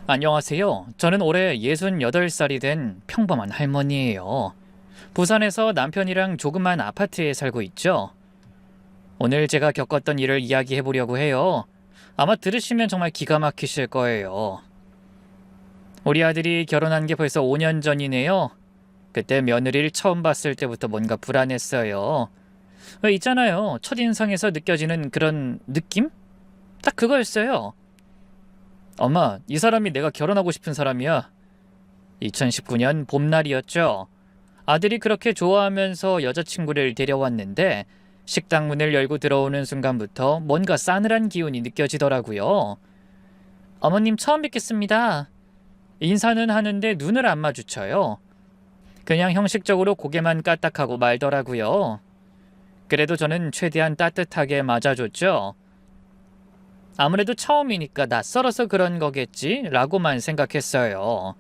안녕하세요. 저는 올해 68살이 된 평범한 할머니예요. 부산에서 남편이랑 조그만 아파트에 살고 있죠. 오늘 제가 겪었던 일을 이야기해 보려고 해요. 아마 들으시면 정말 기가 막히실 거예요. 우리 아들이 결혼한 게 벌써 5년 전이네요. 그때 며느리를 처음 봤을 때부터 뭔가 불안했어요. 있잖아요. 첫인상에서 느껴지는 그런 느낌? 딱 그거였어요. 엄마, 이 사람이 내가 결혼하고 싶은 사람이야. 2019년 봄날이었죠. 아들이 그렇게 좋아하면서 여자친구를 데려왔는데 식당 문을 열고 들어오는 순간부터 뭔가 싸늘한 기운이 느껴지더라고요. 어머님 처음 뵙겠습니다. 인사는 하는데 눈을 안 마주쳐요. 그냥 형식적으로 고개만 까딱하고 말더라고요. 그래도 저는 최대한 따뜻하게 맞아줬죠. 아무래도 처음이니까 낯설어서 그런 거겠지? 라고만 생각했어요.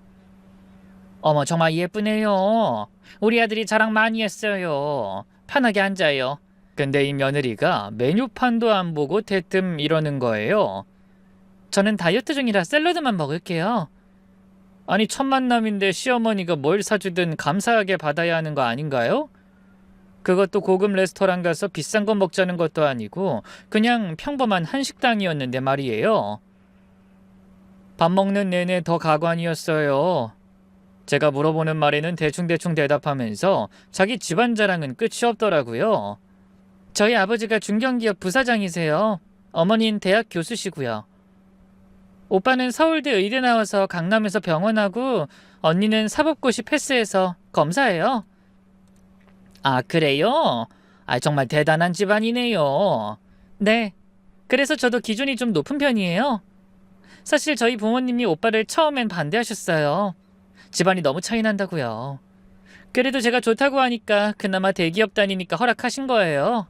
어머, 정말 예쁘네요. 우리 아들이 자랑 많이 했어요. 편하게 앉아요. 근데 이 며느리가 메뉴판도 안 보고 대뜸 이러는 거예요. 저는 다이어트 중이라 샐러드만 먹을게요. 아니, 첫 만남인데 시어머니가 뭘 사주든 감사하게 받아야 하는 거 아닌가요? 그것도 고급 레스토랑 가서 비싼 거 먹자는 것도 아니고 그냥 평범한 한식당이었는데 말이에요. 밥 먹는 내내 더 가관이었어요. 제가 물어보는 말에는 대충대충 대답하면서 자기 집안 자랑은 끝이 없더라고요. 저희 아버지가 중견기업 부사장이세요. 어머니는 대학 교수시고요. 오빠는 서울대 의대 나와서 강남에서 병원하고 언니는 사법고시 패스해서 검사예요. 아, 그래요? 아, 정말 대단한 집안이네요. 네. 그래서 저도 기준이 좀 높은 편이에요. 사실 저희 부모님이 오빠를 처음엔 반대하셨어요. 집안이 너무 차이 난다고요. 그래도 제가 좋다고 하니까 그나마 대기업 다니니까 허락하신 거예요.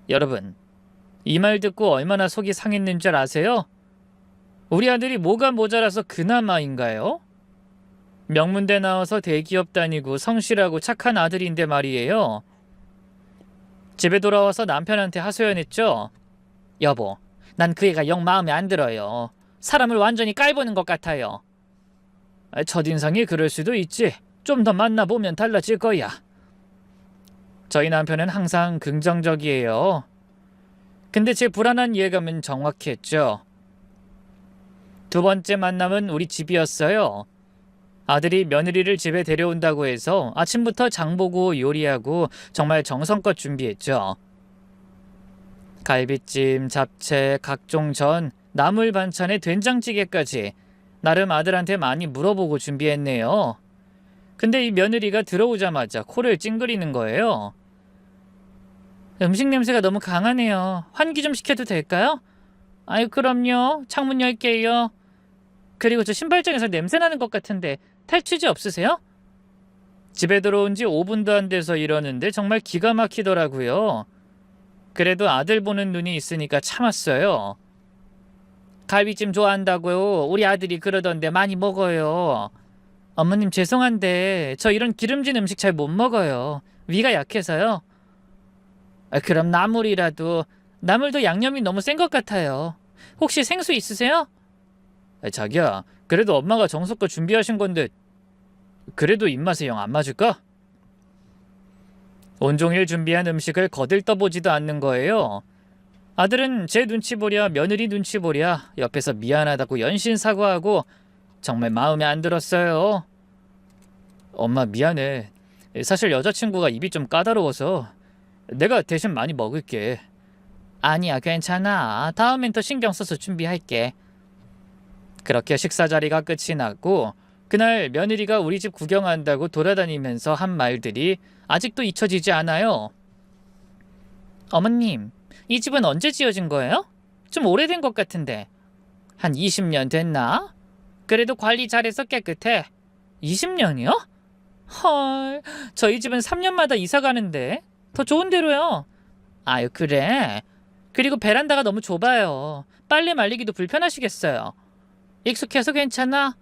여러분, 이 말 듣고 얼마나 속이 상했는 줄 아세요? 우리 아들이 뭐가 모자라서 그나마인가요? 명문대 나와서 대기업 다니고 성실하고 착한 아들인데 말이에요. 집에 돌아와서 남편한테 하소연했죠. 여보, 난 그 애가 영 마음에 안 들어요. 사람을 완전히 깔보는 것 같아요. 첫인상이 그럴 수도 있지. 좀 더 만나보면 달라질 거야. 저희 남편은 항상 긍정적이에요. 근데 제 불안한 예감은 정확했죠. 두 번째 만남은 우리 집이었어요. 아들이 며느리를 집에 데려온다고 해서 아침부터 장보고 요리하고 정말 정성껏 준비했죠. 갈비찜, 잡채, 각종 전, 나물 반찬에 된장찌개까지 나름 아들한테 많이 물어보고 준비했네요. 근데 이 며느리가 들어오자마자 코를 찡그리는 거예요. 음식 냄새가 너무 강하네요. 환기 좀 시켜도 될까요? 아유, 그럼요. 창문 열게요. 그리고 저 신발장에서 냄새 나는 것 같은데 탈취제 없으세요? 집에 들어온 지 5분도 안 돼서 이러는데 정말 기가 막히더라고요. 그래도 아들 보는 눈이 있으니까 참았어요. 갈비찜 좋아한다고요. 우리 아들이 그러던데 많이 먹어요. 어머님 죄송한데 저 이런 기름진 음식 잘 못 먹어요. 위가 약해서요. 그럼 나물이라도. 나물도 양념이 너무 센 것 같아요. 혹시 생수 있으세요? 자기야, 그래도 엄마가 정성껏 준비하신 건데 그래도 입맛에 영 안 맞을까? 온종일 준비한 음식을 거들떠보지도 않는 거예요. 아들은 제 눈치 보랴 며느리 눈치 보랴 옆에서 미안하다고 연신 사과하고 정말 마음에 안 들었어요. 엄마 미안해. 사실 여자친구가 입이 좀 까다로워서 내가 대신 많이 먹을게. 아니야, 괜찮아. 다음엔 더 신경 써서 준비할게. 그렇게 식사 자리가 끝이 났고 그날 며느리가 우리 집 구경한다고 돌아다니면서 한 말들이 아직도 잊혀지지 않아요. 어머님, 이 집은 언제 지어진 거예요? 좀 오래된 것 같은데. 한 20년 됐나? 그래도 관리 잘해서 깨끗해. 20년이요? 헐, 저희 집은 3년마다 이사 가는데. 더 좋은 데로요. 아유, 그래? 그리고 베란다가 너무 좁아요. 빨래 말리기도 불편하시겠어요. 익숙해서 괜찮아?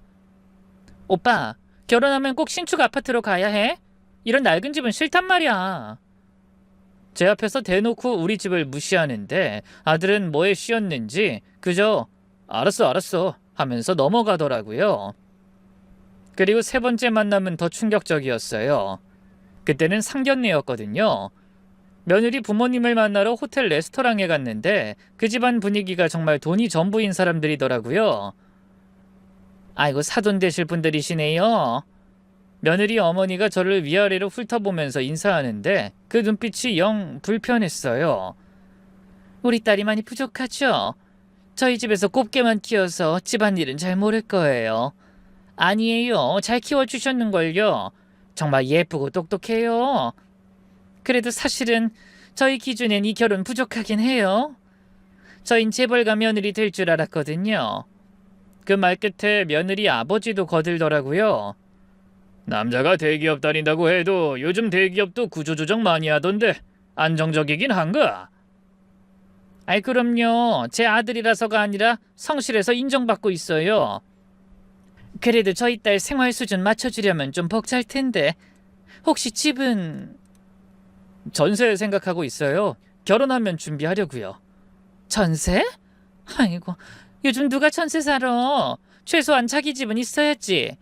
오빠, 결혼하면 꼭 신축 아파트로 가야 해? 이런 낡은 집은 싫단 말이야. 제 앞에서 대놓고 우리 집을 무시하는데 아들은 뭐에 씌었는지 그저 알았어 하면서 넘어가더라고요. 그리고 세 번째 만남은 더 충격적이었어요. 그때는 상견례였거든요. 며느리 부모님을 만나러 호텔 레스토랑에 갔는데 그 집안 분위기가 정말 돈이 전부인 사람들이더라고요. 아이고, 사돈 되실 분들이시네요. 며느리 어머니가 저를 위아래로 훑어보면서 인사하는데 그 눈빛이 영 불편했어요. 우리 딸이 많이 부족하죠? 저희 집에서 곱게만 키워서 집안일은 잘 모를 거예요. 아니에요. 잘 키워주셨는걸요. 정말 예쁘고 똑똑해요. 그래도 사실은 저희 기준엔 이 결혼 부족하긴 해요. 저흰 재벌가 며느리 될 줄 알았거든요. 그 말 끝에 며느리 아버지도 거들더라고요. 남자가 대기업 다닌다고 해도 요즘 대기업도 구조조정 많이 하던데 안정적이긴 한가? 아이, 그럼요. 제 아들이라서가 아니라 성실해서 인정받고 있어요. 그래도 저희 딸 생활 수준 맞춰주려면 좀 벅찰 텐데 혹시 집은... 전세 생각하고 있어요. 결혼하면 준비하려고요. 전세? 아이고, 요즘 누가 전세 살아. 최소한 자기 집은 있어야지.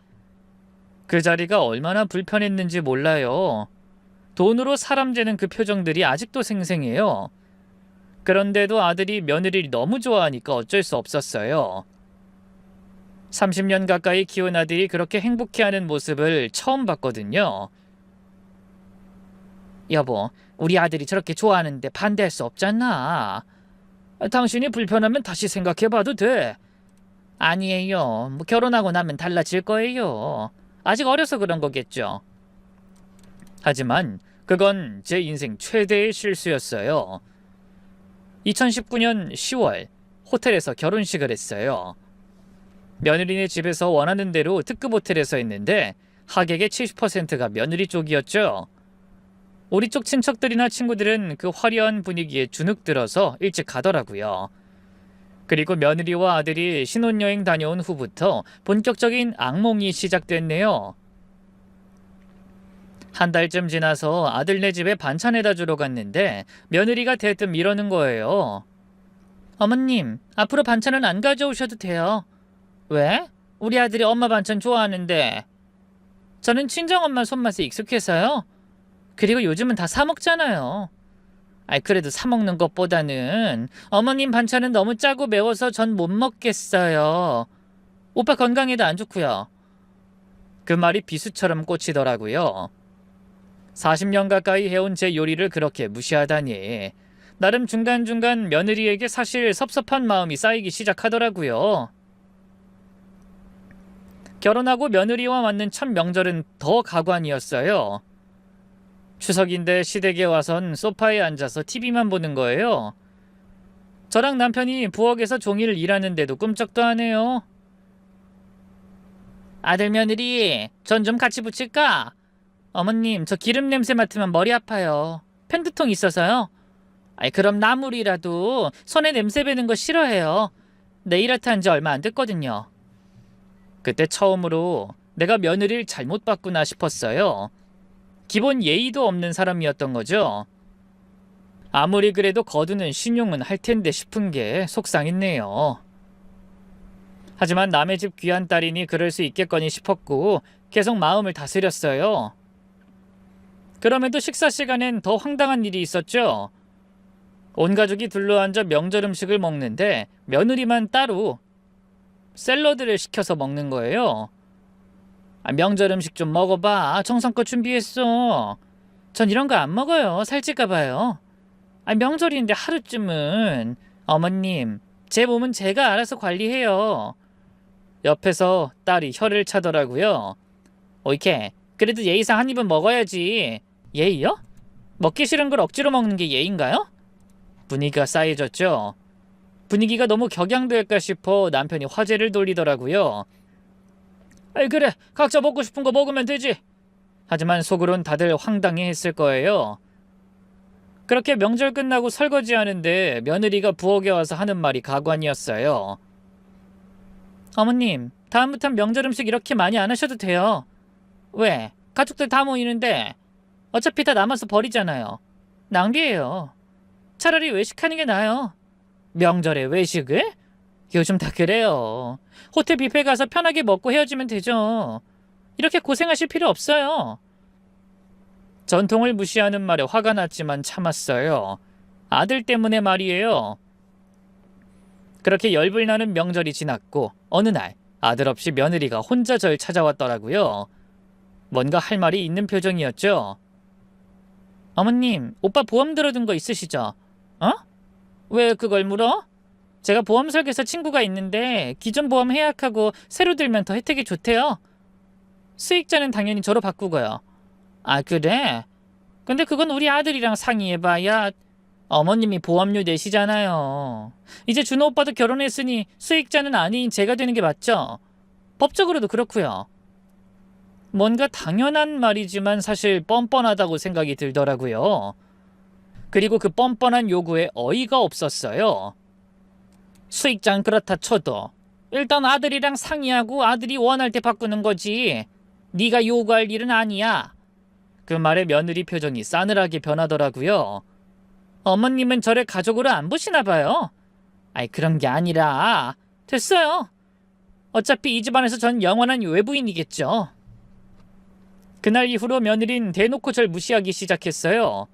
그 자리가 얼마나 불편했는지 몰라요. 돈으로 사람 재는 그 표정들이 아직도 생생해요. 그런데도 아들이 며느리를 너무 좋아하니까 어쩔 수 없었어요. 30년 가까이 키운 아들이 그렇게 행복해하는 모습을 처음 봤거든요. 여보, 우리 아들이 저렇게 좋아하는데 반대할 수 없잖아. 당신이 불편하면 다시 생각해봐도 돼. 아니에요. 뭐 결혼하고 나면 달라질 거예요. 아직 어려서 그런 거겠죠. 하지만 그건 제 인생 최대의 실수였어요. 2019년 10월 호텔에서 결혼식을 했어요. 며느리네 집에서 원하는 대로 특급 호텔에서 했는데 하객의 70%가 며느리 쪽이었죠. 우리 쪽 친척들이나 친구들은 그 화려한 분위기에 주눅 들어서 일찍 가더라고요. 그리고 며느리와 아들이 신혼여행 다녀온 후부터 본격적인 악몽이 시작됐네요. 한 달쯤 지나서 아들네 집에 반찬에다 주러 갔는데 며느리가 대뜸 이러는 거예요. 어머님, 앞으로 반찬은 안 가져오셔도 돼요. 왜? 우리 아들이 엄마 반찬 좋아하는데. 저는 친정엄마 손맛에 익숙해서요. 그리고 요즘은 다 사 먹잖아요. 아이, 그래도 사 먹는 것보다는 어머님 반찬은 너무 짜고 매워서 전 못 먹겠어요. 오빠 건강에도 안 좋고요. 그 말이 비수처럼 꽂히더라고요. 40년 가까이 해온 제 요리를 그렇게 무시하다니. 나름 중간중간 며느리에게 사실 섭섭한 마음이 쌓이기 시작하더라고요. 결혼하고 며느리와 맞는 첫 명절은 더 가관이었어요. 추석인데 시댁에 와선 소파에 앉아서 TV만 보는 거예요. 저랑 남편이 부엌에서 종일 일하는데도 꿈쩍도 안 해요. 아들 며느리, 전 좀 같이 붙일까? 어머님, 저 기름 냄새 맡으면 머리 아파요. 펜트통 있어서요. 아이, 그럼 나물이라도 손에 냄새 배는 거 싫어해요. 네일 아트 한 지 얼마 안 됐거든요. 그때 처음으로 내가 며느리를 잘못 봤구나 싶었어요. 기본 예의도 없는 사람이었던 거죠. 아무리 그래도 거두는 신용은 할 텐데 싶은 게 속상했네요. 하지만 남의 집 귀한 딸이니 그럴 수 있겠거니 싶었고 계속 마음을 다스렸어요. 그럼에도 식사 시간엔 더 황당한 일이 있었죠. 온 가족이 둘러앉아 명절 음식을 먹는데 며느리만 따로 샐러드를 시켜서 먹는 거예요. 명절 음식 좀 먹어봐. 정성껏 준비했어. 전 이런 거 안 먹어요. 살찔까 봐요. 명절인데 하루쯤은. 어머님, 제 몸은 제가 알아서 관리해요. 옆에서 딸이 혀를 차더라고요. 이렇게 그래도 예의상 한 입은 먹어야지. 예의요? 먹기 싫은 걸 억지로 먹는 게 예의인가요? 분위기가 싸해졌죠. 분위기가 너무 격양될까 싶어 남편이 화제를 돌리더라고요. 아이, 그래, 각자 먹고 싶은 거 먹으면 되지. 하지만 속으론 다들 황당해했을 거예요. 그렇게 명절 끝나고 설거지하는데 며느리가 부엌에 와서 하는 말이 가관이었어요. 어머님, 다음부턴 명절 음식 이렇게 많이 안 하셔도 돼요. 왜? 가족들 다 모이는데 어차피 다 남아서 버리잖아요. 낭비예요. 차라리 외식하는 게 나아요. 명절에 외식을? 요즘 다 그래요. 호텔 뷔페 가서 편하게 먹고 헤어지면 되죠. 이렇게 고생하실 필요 없어요. 전통을 무시하는 말에 화가 났지만 참았어요. 아들 때문에 말이에요. 그렇게 열불 나는 명절이 지났고 어느 날 아들 없이 며느리가 혼자 절 찾아왔더라고요. 뭔가 할 말이 있는 표정이었죠. 어머님, 오빠 보험 들어둔 거 있으시죠? 어? 왜 그걸 물어? 제가 보험 설계사 친구가 있는데 기존 보험 해약하고 새로 들면 더 혜택이 좋대요. 수익자는 당연히 저로 바꾸고요. 아, 그래? 근데 그건 우리 아들이랑 상의해봐야. 어머님이 보험료 내시잖아요. 이제 준호 오빠도 결혼했으니 수익자는 아닌 제가 되는 게 맞죠? 법적으로도 그렇고요. 뭔가 당연한 말이지만 사실 뻔뻔하다고 생각이 들더라고요. 그리고 그 뻔뻔한 요구에 어이가 없었어요. 수익자는 그렇다 쳐도 일단 아들이랑 상의하고 아들이 원할 때 바꾸는 거지. 네가 요구할 일은 아니야. 그 말에 며느리 표정이 싸늘하게 변하더라고요. 어머님은 저를 가족으로 안 보시나 봐요. 아이, 그런 게 아니라. 됐어요. 어차피 이 집안에서 전 영원한 외부인이겠죠. 그날 이후로 며느린 대놓고 절 무시하기 시작했어요.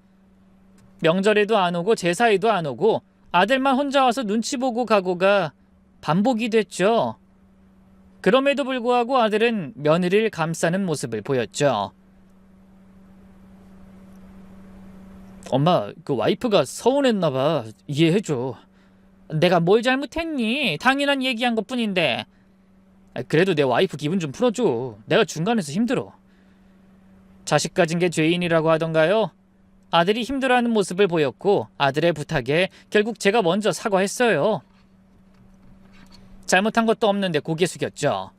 명절에도 안 오고 제사에도 안 오고 아들만 혼자 와서 눈치 보고 가고가 반복이 됐죠. 그럼에도 불구하고 아들은 며느리를 감싸는 모습을 보였죠. 엄마, 그 와이프가 서운했나 봐. 이해해줘. 내가 뭘 잘못했니? 당연한 얘기한 것뿐인데. 그래도 내 와이프 기분 좀 풀어줘. 내가 중간에서 힘들어. 자식 가진 게 죄인이라고 하던가요? 아들이 힘들어하는 모습을 보였고 아들의 부탁에 결국 제가 먼저 사과했어요. 잘못한 것도 없는데 고개 숙였죠.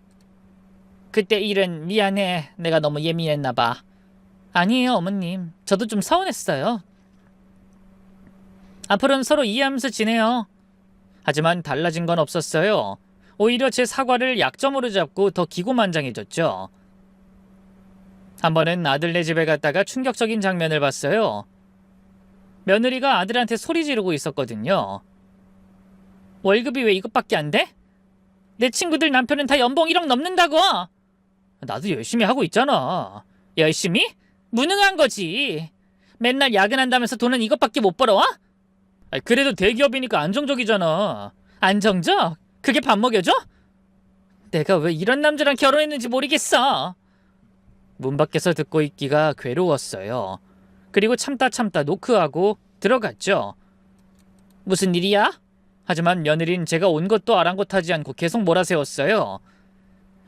그때 일은 미안해. 내가 너무 예민했나 봐. 아니에요, 어머님. 저도 좀 서운했어요. 앞으로는 서로 이해하면서 지내요. 하지만 달라진 건 없었어요. 오히려 제 사과를 약점으로 잡고 더 기고만장해졌죠. 한 번은 아들네 집에 갔다가 충격적인 장면을 봤어요. 며느리가 아들한테 소리 지르고 있었거든요. 월급이 왜 이것밖에 안 돼? 내 친구들 남편은 다 연봉 1억 넘는다고! 나도 열심히 하고 있잖아. 열심히? 무능한 거지. 맨날 야근한다면서 돈은 이것밖에 못 벌어와? 그래도 대기업이니까 안정적이잖아. 안정적? 그게 밥 먹여줘? 내가 왜 이런 남자랑 결혼했는지 모르겠어. 문 밖에서 듣고 있기가 괴로웠어요. 그리고 참다 노크하고 들어갔죠. 무슨 일이야? 하지만 며느린 제가 온 것도 아랑곳하지 않고 계속 몰아세웠어요.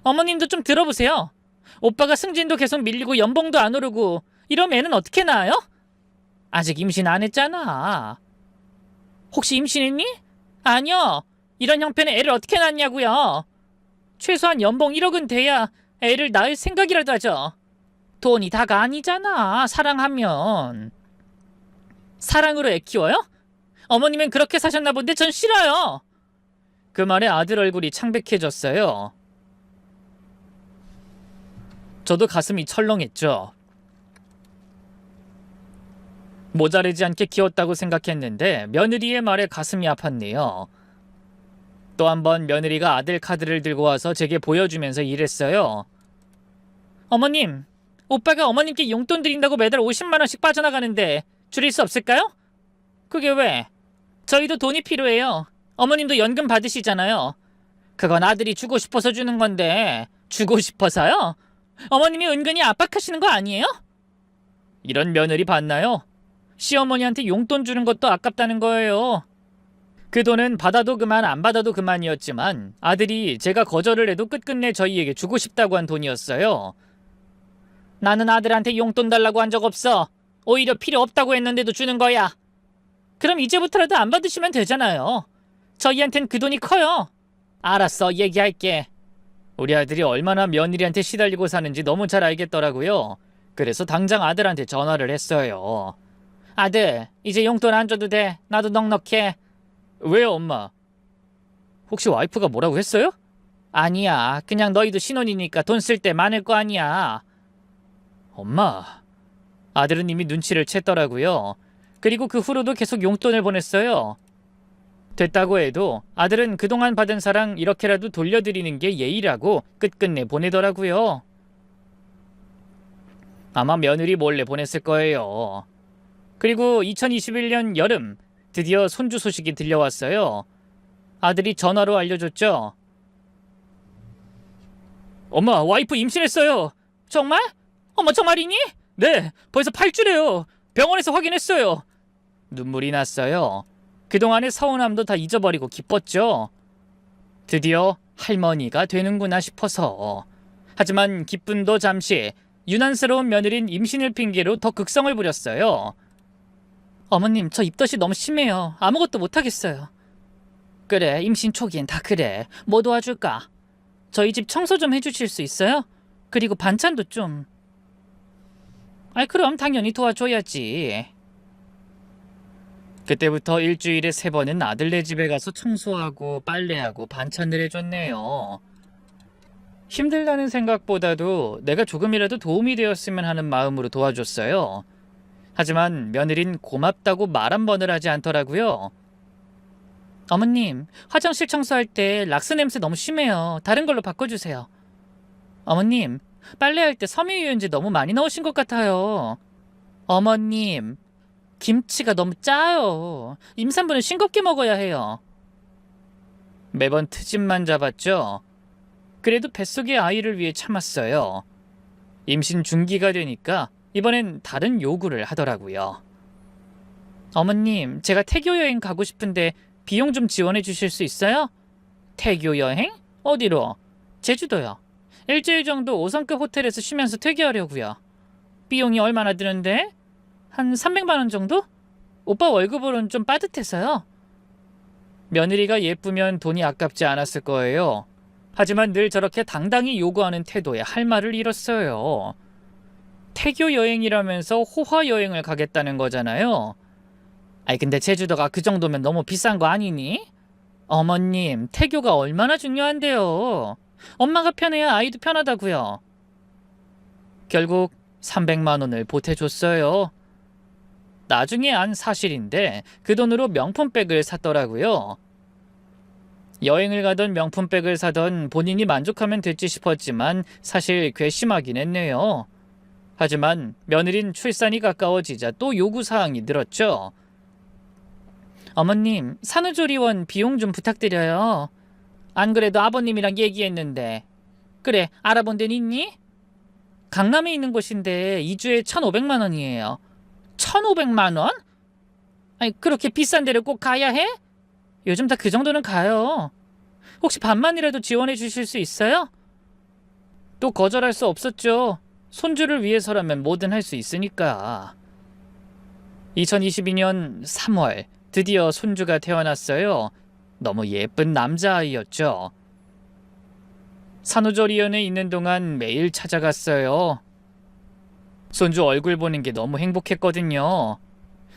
어머님도 좀 들어보세요. 오빠가 승진도 계속 밀리고 연봉도 안 오르고 이러면 애는 어떻게 낳아요? 아직 임신 안 했잖아. 혹시 임신했니? 아니요. 이런 형편에 애를 어떻게 낳냐고요. 최소한 연봉 1억은 돼야 애를 낳을 생각이라도 하죠. 돈이 다가 아니잖아. 사랑하면. 사랑으로 애 키워요? 어머님은 그렇게 사셨나 본데 전 싫어요. 그 말에 아들 얼굴이 창백해졌어요. 저도 가슴이 철렁했죠. 모자르지 않게 키웠다고 생각했는데 며느리의 말에 가슴이 아팠네요. 또 한 번 며느리가 아들 카드를 들고 와서 제게 보여주면서 이랬어요. 어머님, 오빠가 어머님께 용돈 드린다고 매달 50만 원씩 빠져나가는데 줄일 수 없을까요? 그게 왜? 저희도 돈이 필요해요. 어머님도 연금 받으시잖아요. 그건 아들이 주고 싶어서 주는 건데 주고 싶어서요? 어머님이 은근히 압박하시는 거 아니에요? 이런 며느리 봤나요? 시어머니한테 용돈 주는 것도 아깝다는 거예요. 그 돈은 받아도 그만 안 받아도 그만이었지만 아들이 제가 거절을 해도 끝끝내 저희에게 주고 싶다고 한 돈이었어요. 나는 아들한테 용돈 달라고 한 적 없어. 오히려 필요 없다고 했는데도 주는 거야. 그럼 이제부터라도 안 받으시면 되잖아요. 저희한텐 그 돈이 커요. 알았어, 얘기할게. 우리 아들이 얼마나 며느리한테 시달리고 사는지 너무 잘 알겠더라고요. 그래서 당장 아들한테 전화를 했어요. 아들, 이제 용돈 안 줘도 돼. 나도 넉넉해. 왜요, 엄마? 혹시 와이프가 뭐라고 했어요? 아니야. 그냥 너희도 신혼이니까 돈 쓸 때 많을 거 아니야. 엄마. 아들은 이미 눈치를 챘더라고요. 그리고 그 후로도 계속 용돈을 보냈어요. 됐다고 해도 아들은 그동안 받은 사랑 이렇게라도 돌려드리는 게 예의라고 끝끝내 보내더라고요. 아마 며느리 몰래 보냈을 거예요. 그리고 2021년 여름 드디어 손주 소식이 들려왔어요. 아들이 전화로 알려줬죠. 엄마, 와이프 임신했어요. 정말? 엄마 정말이니? 네, 벌써 8주래요. 병원에서 확인했어요. 눈물이 났어요. 그동안의 서운함도 다 잊어버리고 기뻤죠. 드디어 할머니가 되는구나 싶어서. 하지만 기쁨도 잠시, 유난스러운 며느린 임신을 핑계로 더 극성을 부렸어요. 어머님, 저 입덧이 너무 심해요. 아무것도 못하겠어요. 그래, 임신 초기엔 다 그래. 뭐 도와줄까? 저희 집 청소 좀 해주실 수 있어요? 그리고 반찬도 좀. 아이, 그럼 당연히 도와줘야지. 그때부터 일주일에 3번은 아들네 집에 가서 청소하고 빨래하고 반찬을 해줬네요. 힘들다는 생각보다도 내가 조금이라도 도움이 되었으면 하는 마음으로 도와줬어요. 하지만 며느린 고맙다고 말 한 번을 하지 않더라고요. 어머님, 화장실 청소할 때 락스 냄새 너무 심해요. 다른 걸로 바꿔주세요. 어머님, 빨래할 때 섬유유연제 너무 많이 넣으신 것 같아요. 어머님, 김치가 너무 짜요. 임산부는 싱겁게 먹어야 해요. 매번 트집만 잡았죠. 그래도 뱃속의 아이를 위해 참았어요. 임신 중기가 되니까 이번엔 다른 요구를 하더라고요. 어머님, 제가 태교 여행 가고 싶은데 비용 좀 지원해 주실 수 있어요? 태교 여행? 어디로? 제주도요. 일주일 정도 5성급 호텔에서 쉬면서 퇴계하려고요. 비용이 얼마나 드는데? 한 300만 원 정도? 오빠 월급으로는 좀 빠듯해서요. 며느리가 예쁘면 돈이 아깝지 않았을 거예요. 하지만 늘 저렇게 당당히 요구하는 태도에 할 말을 잃었어요. 태교 여행이라면서 호화 여행을 가겠다는 거잖아요. 아니 근데 제주도가 그 정도면 너무 비싼 거 아니니? 어머님, 태교가 얼마나 중요한데요. 엄마가 편해야 아이도 편하다고요. 결국 300만 원을 보태줬어요. 나중에 안 사실인데 그 돈으로 명품백을 샀더라고요. 여행을 가던 명품백을 사던 본인이 만족하면 됐지 싶었지만 사실 괘씸하긴 했네요. 하지만 며느린 출산이 가까워지자 또 요구사항이 늘었죠. 어머님, 산후조리원 비용 좀 부탁드려요. 안 그래도 아버님이랑 얘기했는데. 그래, 알아본 데는 있니? 강남에 있는 곳인데 2주에 1,500만 원이에요. 1,500만 원? 아니, 그렇게 비싼 데를 꼭 가야 해? 요즘 다 그 정도는 가요. 혹시 반만이라도 지원해 주실 수 있어요? 또 거절할 수 없었죠. 손주를 위해서라면 뭐든 할 수 있으니까. 2022년 3월 드디어 손주가 태어났어요. 너무 예쁜 남자아이였죠. 산후조리원에 있는 동안 매일 찾아갔어요. 손주 얼굴 보는 게 너무 행복했거든요.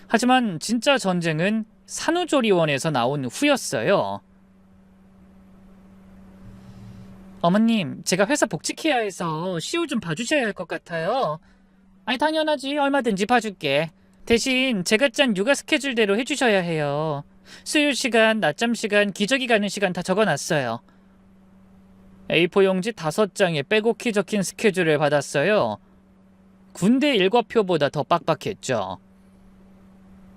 하지만 진짜 전쟁은 산후조리원에서 나온 후였어요. 어머님, 제가 회사 복직해야해서 시우 좀 봐주셔야 할 것 같아요. 아니 당연하지, 얼마든지 봐줄게. 대신 제가 짠 육아 스케줄대로 해주셔야 해요. 수유 시간, 낮잠 시간, 기저귀 가는 시간 다 적어놨어요. A4 용지 5장에 빼곡히 적힌 스케줄을 받았어요. 군대 일과표보다 더 빡빡했죠.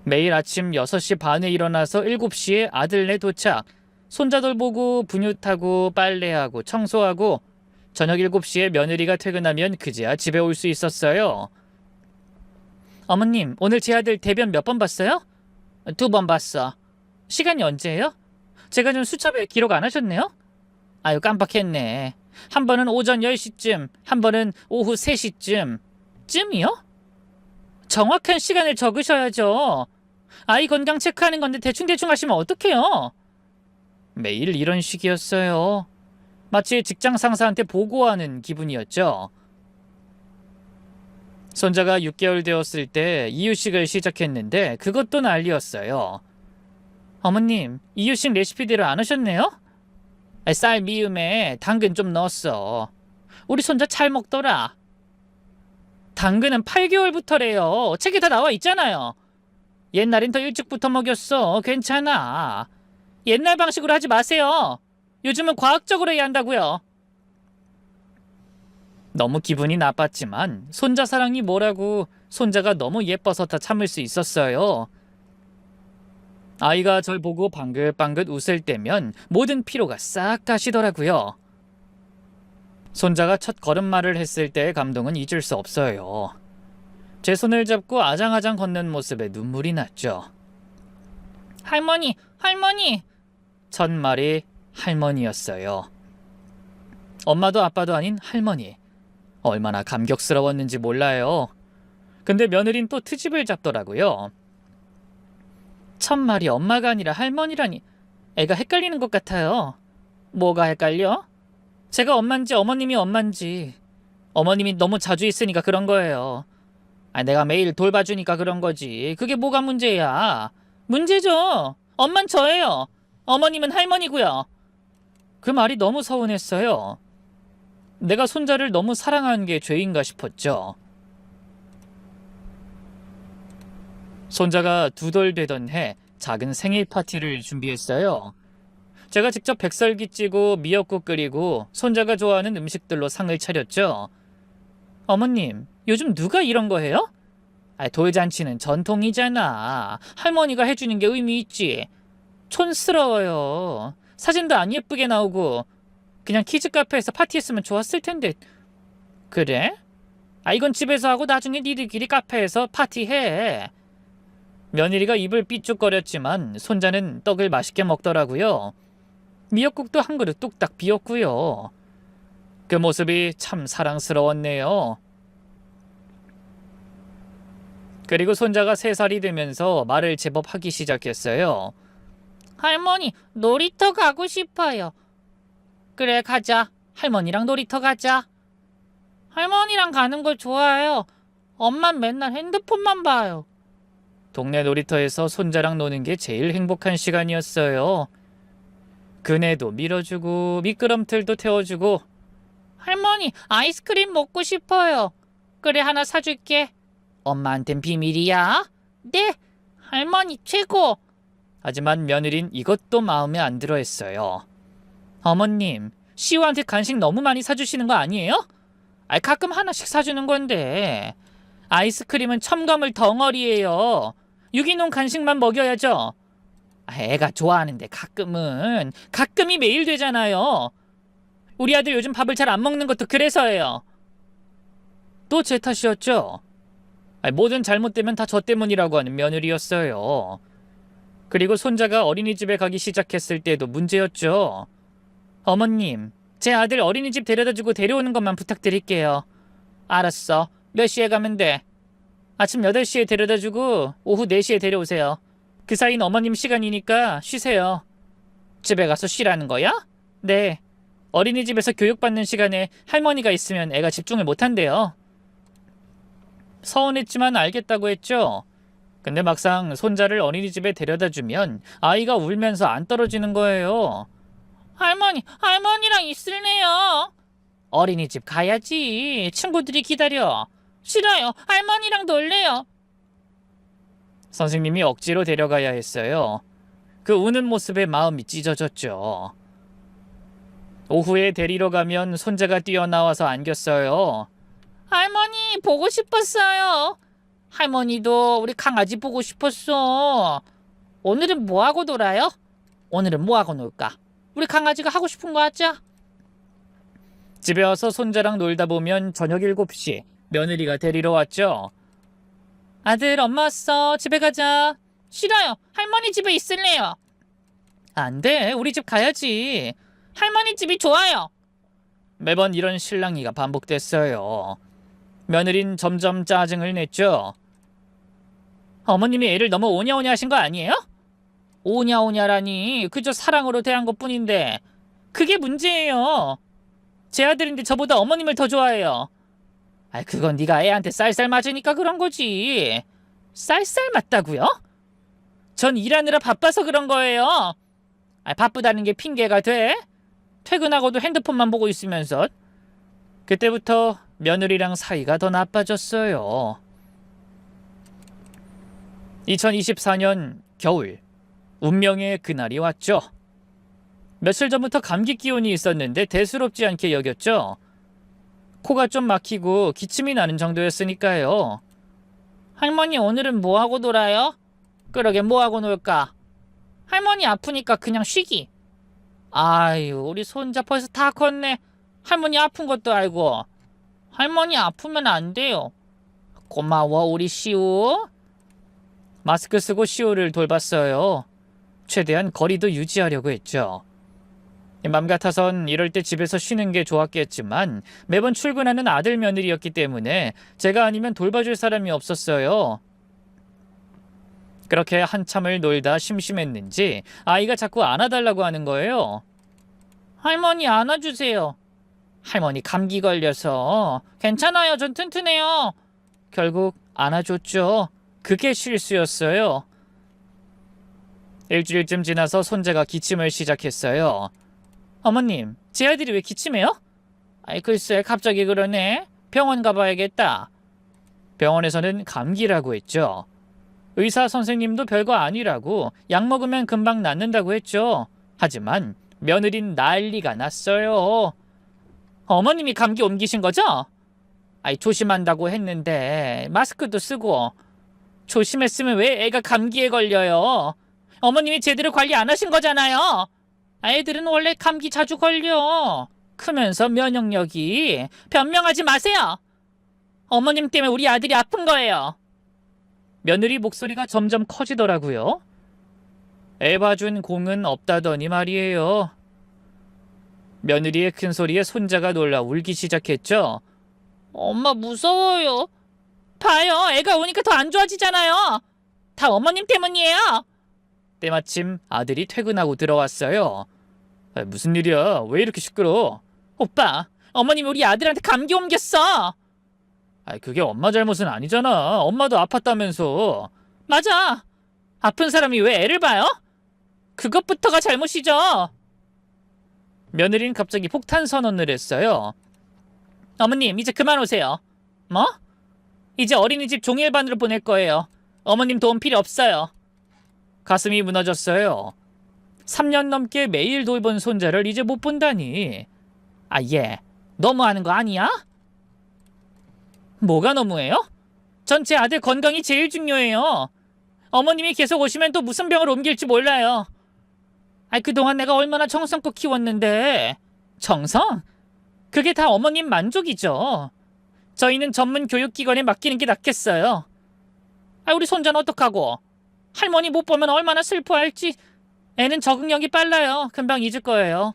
매일 아침 6시 반에 일어나서 7시에 아들네 도착, 손자들 보고 분유타고 빨래하고 청소하고 저녁 7시에 며느리가 퇴근하면 그제야 집에 올 수 있었어요. 어머님, 오늘 제 아들 대변 몇 번 봤어요? 2번 봤어. 시간이 언제예요? 제가 좀 수첩에 기록 안 하셨네요? 아유, 깜빡했네. 한 번은 오전 10시쯤, 한 번은 오후 3시쯤. 쯤이요? 정확한 시간을 적으셔야죠. 아이 건강 체크하는 건데 대충대충 하시면 어떡해요? 매일 이런 식이었어요. 마치 직장 상사한테 보고하는 기분이었죠. 손자가 6개월 되었을 때 이유식을 시작했는데 그것도 난리였어요. 어머님, 이유식 레시피대로 안 하셨네요? 쌀 미음에 당근 좀 넣었어. 우리 손자 잘 먹더라. 당근은 8개월부터래요. 책에 다 나와 있잖아요. 옛날엔 더 일찍부터 먹였어. 괜찮아. 옛날 방식으로 하지 마세요. 요즘은 과학적으로 해야 한다고요. 너무 기분이 나빴지만 손자 사랑이 뭐라고 손자가 너무 예뻐서 다 참을 수 있었어요. 아이가 절 보고 방긋방긋 웃을 때면 모든 피로가 싹 가시더라고요. 손자가 첫 걸음마를 했을 때의 감동은 잊을 수 없어요. 제 손을 잡고 아장아장 걷는 모습에 눈물이 났죠. 할머니, 할머니! 첫 말이 할머니였어요. 엄마도 아빠도 아닌 할머니. 얼마나 감격스러웠는지 몰라요. 근데 며느린 또 트집을 잡더라고요. 첫 말이 엄마가 아니라 할머니라니 애가 헷갈리는 것 같아요. 뭐가 헷갈려? 제가 엄만지 어머님이 엄만지. 어머님이 너무 자주 있으니까 그런 거예요. 내가 매일 돌봐주니까 그런 거지. 그게 뭐가 문제야? 문제죠. 엄만 저예요. 어머님은 할머니고요. 그 말이 너무 서운했어요. 내가 손자를 너무 사랑한 게 죄인가 싶었죠. 손자가 2돌 되던 해 작은 생일 파티를 준비했어요. 제가 직접 백설기 찌고 미역국 끓이고 손자가 좋아하는 음식들로 상을 차렸죠. 어머님, 요즘 누가 이런 거 해요? 돌잔치는 전통이잖아. 할머니가 해주는 게 의미 있지. 촌스러워요. 사진도 안 예쁘게 나오고 그냥 키즈 카페에서 파티했으면 좋았을 텐데. 그래? 이건 집에서 하고 나중에 니들끼리 카페에서 파티해. 며느리가 입을 삐죽거렸지만 손자는 떡을 맛있게 먹더라고요. 미역국도 한 그릇 뚝딱 비웠고요. 그 모습이 참 사랑스러웠네요. 그리고 손자가 3살이 되면서 말을 제법 하기 시작했어요. 할머니, 놀이터 가고 싶어요. 그래, 가자. 할머니랑 놀이터 가자. 할머니랑 가는 걸 좋아해요. 엄만 맨날 핸드폰만 봐요. 동네 놀이터에서 손자랑 노는 게 제일 행복한 시간이었어요. 그네도 밀어주고 미끄럼틀도 태워주고. 할머니, 아이스크림 먹고 싶어요. 그래, 하나 사줄게. 엄마한텐 비밀이야. 네, 할머니 최고. 하지만 며느린 이것도 마음에 안 들어 했어요. 어머님, 시우한테 간식 너무 많이 사주시는 거 아니에요? 가끔 하나씩 사주는 건데. 아이스크림은 첨가물 덩어리예요. 유기농 간식만 먹여야죠. 애가 좋아하는데 가끔이 매일 되잖아요. 우리 아들 요즘 밥을 잘 안 먹는 것도 그래서예요. 또 제 탓이었죠. 뭐든 잘못되면 다 저 때문이라고 하는 며느리였어요. 그리고 손자가 어린이집에 가기 시작했을 때도 문제였죠. 어머님, 제 아들 어린이집 데려다주고 데려오는 것만 부탁드릴게요. 알았어. 몇 시에 가면 돼? 아침 8시에 데려다주고 오후 4시에 데려오세요. 그 사이는 어머님 시간이니까 쉬세요. 집에 가서 쉬라는 거야? 네. 어린이집에서 교육받는 시간에 할머니가 있으면 애가 집중을 못한대요. 서운했지만 알겠다고 했죠. 근데 막상 손자를 어린이집에 데려다주면 아이가 울면서 안 떨어지는 거예요. 할머니랑 있을래요. 어린이집 가야지. 친구들이 기다려. 싫어요. 할머니랑 놀래요. 선생님이 억지로 데려가야 했어요. 그 우는 모습에 마음이 찢어졌죠. 오후에 데리러 가면 손자가 뛰어나와서 안겼어요. 할머니, 보고 싶었어요. 할머니도 우리 강아지 보고 싶었어. 오늘은 뭐하고 놀아요? 오늘은 뭐하고 놀까? 우리 강아지가 하고 싶은 거 하자. 집에 와서 손자랑 놀다 보면 저녁 7시 며느리가 데리러 왔죠. 아들, 엄마 왔어. 집에 가자. 싫어요. 할머니 집에 있을래요. 안 돼. 우리 집 가야지. 할머니 집이 좋아요. 매번 이런 실랑이가 반복됐어요. 며느린 점점 짜증을 냈죠. 어머님이 애를 너무 오냐오냐 하신 거 아니에요? 오냐오냐라니, 그저 사랑으로 대한 것뿐인데 그게 문제예요. 제 아들인데 저보다 어머님을 더 좋아해요. 그건 네가 애한테 쌀쌀 맞으니까 그런 거지. 쌀쌀 맞다고요? 전 일하느라 바빠서 그런 거예요. 바쁘다는 게 핑계가 돼? 퇴근하고도 핸드폰만 보고 있으면서. 그때부터 며느리랑 사이가 더 나빠졌어요. 2024년 겨울, 운명의 그날이 왔죠. 며칠 전부터 감기 기운이 있었는데 대수롭지 않게 여겼죠. 코가 좀 막히고 기침이 나는 정도였으니까요. 할머니 오늘은 뭐하고 놀아요? 그러게 뭐하고 놀까? 할머니 아프니까 그냥 쉬기. 아유 우리 손자 벌써 다 컸네. 할머니 아픈 것도 알고. 할머니 아프면 안 돼요. 고마워 우리 시우. 마스크 쓰고 시우를 돌봤어요. 최대한 거리도 유지하려고 했죠. 맘 같아선 이럴 때 집에서 쉬는 게 좋았겠지만 매번 출근하는 아들 며느리였기 때문에 제가 아니면 돌봐줄 사람이 없었어요. 그렇게 한참을 놀다 심심했는지 아이가 자꾸 안아달라고 하는 거예요. 할머니 안아주세요. 할머니 감기 걸려서. 괜찮아요. 전 튼튼해요. 결국 안아줬죠. 그게 실수였어요. 일주일쯤 지나서 손자가 기침을 시작했어요. 어머님, 제 아들이 왜 기침해요? 아이 글쎄 갑자기 그러네. 병원 가봐야겠다. 병원에서는 감기라고 했죠. 의사 선생님도 별거 아니라고 약 먹으면 금방 낫는다고 했죠. 하지만 며느린 난리가 났어요. 어머님이 감기 옮기신 거죠? 아이 조심한다고 했는데 마스크도 쓰고. 조심했으면 왜 애가 감기에 걸려요? 어머님이 제대로 관리 안 하신 거잖아요. 애들은 원래 감기 자주 걸려. 크면서 면역력이. 변명하지 마세요. 어머님 때문에 우리 아들이 아픈 거예요. 며느리 목소리가 점점 커지더라고요. 애 봐준 공은 없다더니 말이에요. 며느리의 큰 소리에 손자가 놀라 울기 시작했죠. 엄마 무서워요. 봐요. 애가 오니까 더 안 좋아지잖아요. 다 어머님 때문이에요. 때마침 아들이 퇴근하고 들어왔어요. 무슨 일이야? 왜 이렇게 시끄러워? 오빠, 어머님이 우리 아들한테 감기 옮겼어. 그게 엄마 잘못은 아니잖아. 엄마도 아팠다면서. 맞아. 아픈 사람이 왜 애를 봐요? 그것부터가 잘못이죠. 며느리는 갑자기 폭탄 선언을 했어요. 어머님, 이제 그만 오세요. 뭐? 이제 어린이집 종일반으로 보낼 거예요. 어머님 도움 필요 없어요. 가슴이 무너졌어요. 3년 넘게 매일 돌본 손자를 이제 못 본다니. 얘 너무하는 거 아니야? 뭐가 너무해요? 전 제 아들 건강이 제일 중요해요. 어머님이 계속 오시면 또 무슨 병을 옮길지 몰라요. 그동안 내가 얼마나 정성껏 키웠는데. 정성? 그게 다 어머님 만족이죠. 저희는 전문 교육기관에 맡기는 게 낫겠어요. 우리 손자는 어떡하고? 할머니 못 보면 얼마나 슬퍼할지. 애는 적응력이 빨라요. 금방 잊을 거예요.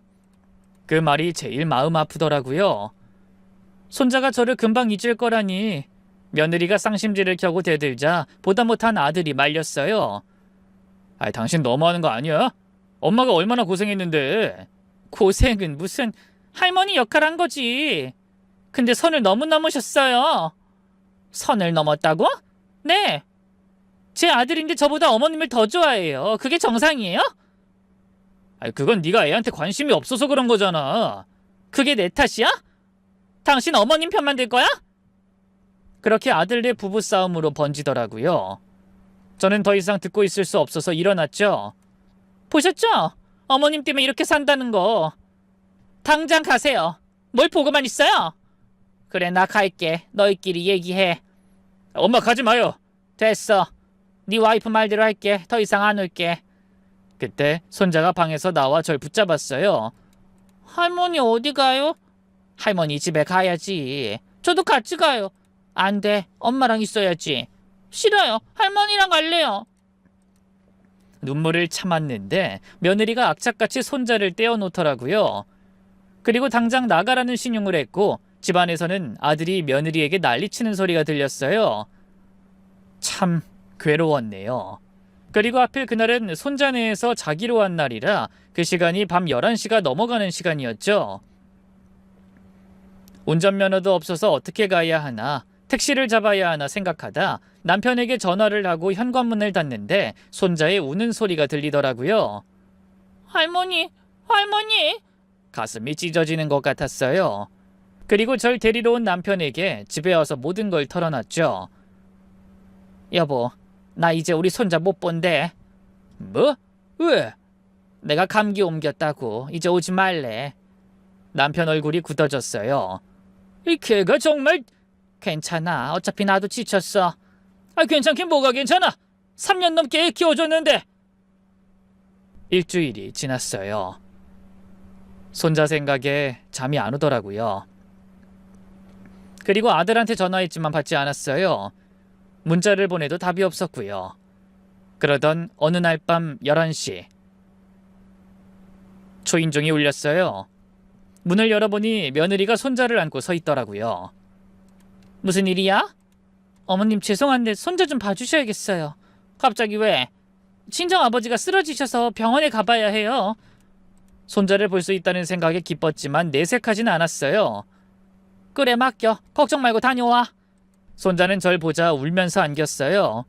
그 말이 제일 마음 아프더라고요. 손자가 저를 금방 잊을 거라니. 며느리가 쌍심지를 켜고 대들자 보다 못한 아들이 말렸어요. 당신 너무하는 거 아니야? 엄마가 얼마나 고생했는데. 고생은 무슨. 할머니 역할 한 거지. 근데 선을 너무 넘으셨어요. 선을 넘었다고? 네. 제 아들인데 저보다 어머님을 더 좋아해요. 그게 정상이에요? 그건 네가 애한테 관심이 없어서 그런 거잖아. 그게 내 탓이야? 당신 어머님 편만 들 거야? 그렇게 아들네 부부싸움으로 번지더라고요. 저는 더 이상 듣고 있을 수 없어서 일어났죠. 보셨죠? 어머님 때문에 이렇게 산다는 거. 당장 가세요. 뭘 보고만 있어요? 그래 나 갈게. 너희끼리 얘기해. 엄마 가지 마요. 됐어. 네 와이프 말대로 할게. 더 이상 안 올게. 그때 손자가 방에서 나와 절 붙잡았어요. 할머니 어디 가요? 할머니 집에 가야지. 저도 같이 가요. 안 돼. 엄마랑 있어야지. 싫어요. 할머니랑 갈래요. 눈물을 참았는데 며느리가 악착같이 손자를 떼어놓더라고요. 그리고 당장 나가라는 신용을 했고 집안에서는 아들이 며느리에게 난리치는 소리가 들렸어요. 참 괴로웠네요. 그리고 하필 그날은 손자네에서 자기로 한 날이라 그 시간이 밤 11시가 넘어가는 시간이었죠. 운전면허도 없어서 어떻게 가야 하나, 택시를 잡아야 하나 생각하다 남편에게 전화를 하고 현관문을 닫는데 손자의 우는 소리가 들리더라고요. 할머니, 할머니! 가슴이 찢어지는 것 같았어요. 그리고 절 데리러 온 남편에게 집에 와서 모든 걸 털어놨죠. 여보, 나 이제 우리 손자 못 본대. 뭐? 왜? 내가 감기 옮겼다고. 이제 오지 말래. 남편 얼굴이 굳어졌어요. 이 걔가 정말... 괜찮아. 어차피 나도 지쳤어. 괜찮긴 뭐가 괜찮아. 3년 넘게 애 키워줬는데. 일주일이 지났어요. 손자 생각에 잠이 안 오더라고요. 그리고 아들한테 전화했지만 받지 않았어요. 문자를 보내도 답이 없었고요. 그러던 어느 날 밤 11시 초인종이 울렸어요. 문을 열어보니 며느리가 손자를 안고 서 있더라고요. 무슨 일이야? 어머님 죄송한데 손자 좀 봐주셔야겠어요. 갑자기 왜? 친정아버지가 쓰러지셔서 병원에 가봐야 해요. 손자를 볼 수 있다는 생각에 기뻤지만 내색하진 않았어요. 그래 맡겨. 걱정 말고 다녀와. 손자는 절 보자 울면서 안겼어요.